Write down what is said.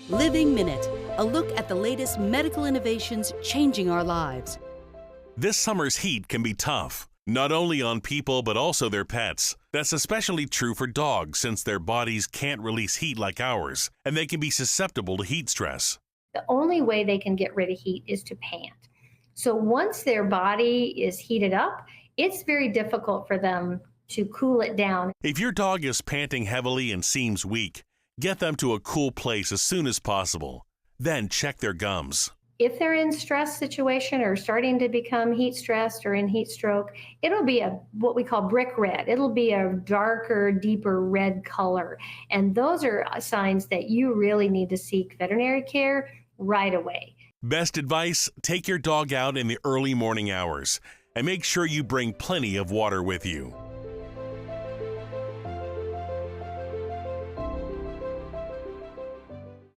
Living Minute, a look at the latest medical innovations changing our lives. This summer's heat can be tough, not only on people but also their pets. That's especially true for dogs since their bodies can't release heat like ours, and they can be susceptible to heat stress. The only way they can get rid of heat is to pant. So once their body is heated up, it's very difficult for them to cool it down. If your dog is panting heavily and seems weak, get them to a cool place as soon as possible. Then check their gums. If they're in stress situation or starting to become heat stressed or in heat stroke, it'll be what we call brick red. It'll be a darker, deeper red color. And those are signs that you really need to seek veterinary care right away. Best advice, take your dog out in the early morning hours and make sure you bring plenty of water with you.